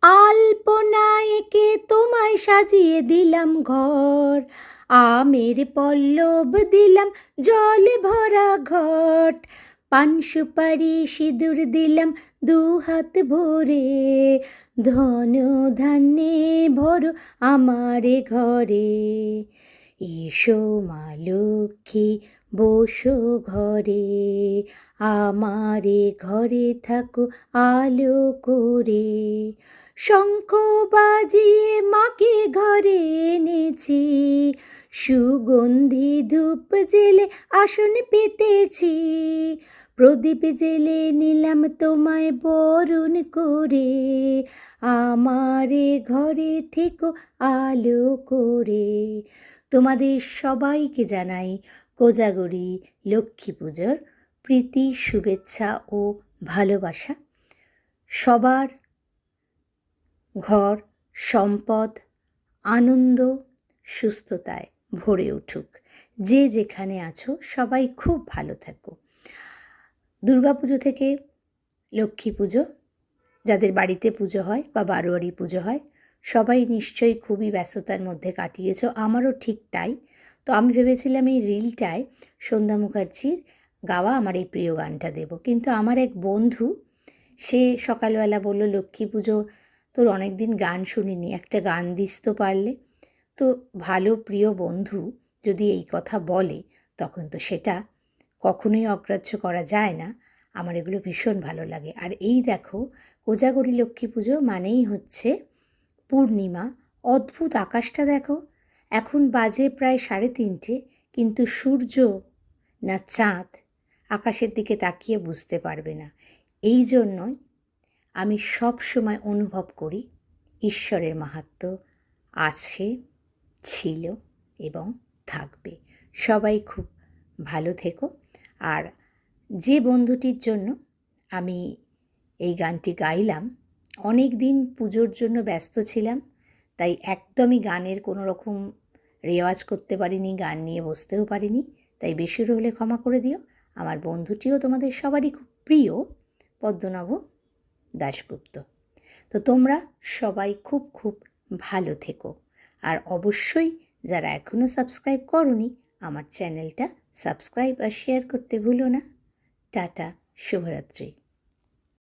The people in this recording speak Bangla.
আলপনা এঁকে তোমায় সাজিয়ে দিলাম ঘর, আমের পল্লব দিলাম জলে ভরা ঘট, পান সুপারি সিঁদুর দিলাম দু হাত ভরে, ধন ধান্যে ভরো আমারে ঘরে। এসো মা লক্ষ্মী বসো ঘরে, আমারে ঘরে থাকো আলো করে। শঙ্খ বাজিয়ে মাকে ঘরে এনেছি, সুগন্ধি ধূপ জেলে আসন পেতেছি, প্রদীপ জেলে নিলাম তোমায় বরণ করে, আমারে ঘরে থেকো আলো করে। তোমাদের সবাইকে জানাই কোজাগরী লক্ষ্মী পুজোর প্রীতি, শুভেচ্ছা ও ভালোবাসা। সবার ঘর, সম্পদ, আনন্দ, সুস্থতায় ভরে উঠুক। যে যেখানে আছো সবাই খুব ভালো থাকো। দুর্গাপুজো থেকে লক্ষ্মী পুজো, যাদের বাড়িতে পুজো হয় বা বারোয়ারি পুজো হয়, সবাই নিশ্চয়ই খুবই ব্যস্ততার মধ্যে কাটিয়েছ, আমারও ঠিক তাই। তো আমি ভেবেছিলাম এই রিলটায় সন্ধ্যা মুখার্জির গাওয়া আমার এই প্রিয় গানটা দেব, কিন্তু আমার এক বন্ধু সে সকালবেলা বলল, লক্ষ্মী পুজো তোর অনেক দিন গান শুনিনি, একটা গান দিস তো পারলে। তো ভালো প্রিয় বন্ধু যদি এই কথা বলে তখন তো সেটা কখনোই অগ্রাহ্য করা যায় না। আমার এগুলো ভীষণ ভালো লাগে। আর এই দেখো, কোজাগরী লক্ষ্মী পুজো মানেই হচ্ছে পূর্ণিমা। অদ্ভুত আকাশটা দেখো, এখন বাজে প্রায় 3:30, কিন্তু সূর্য না চাঁদ আকাশের দিকে তাকিয়ে বুঝতে পারবে না। এই জন্যই আমি সব সময় অনুভব করি ঈশ্বরের মাহাত্ম্য আছে, ছিল এবং থাকবে। সবাই খুব ভালো থেকো। আর যে বন্ধুটির জন্য আমি এই গানটি গাইলাম, অনেক দিন পুজোর জন্য ব্যস্ত ছিলাম, তাই একদমই গানের কোনো রকম রেওয়াজ করতে পারিনি, গান নিয়ে বসতেও পারিনি, তাই বেসুর হলে ক্ষমা করে দিও। আমার বন্ধুটিও তোমাদের সবারই খুব প্রিয়, পদ্মনাভ দাশগুপ্ত। তো তোমরা সবাই খুব খুব ভালো থেকো। আর অবশ্যই যারা এখনও সাবস্ক্রাইব করোনি আমার চ্যানেলটা সাবস্ক্রাইব আর শেয়ার করতে ভুলো না। টাটা, শুভরাত্রি।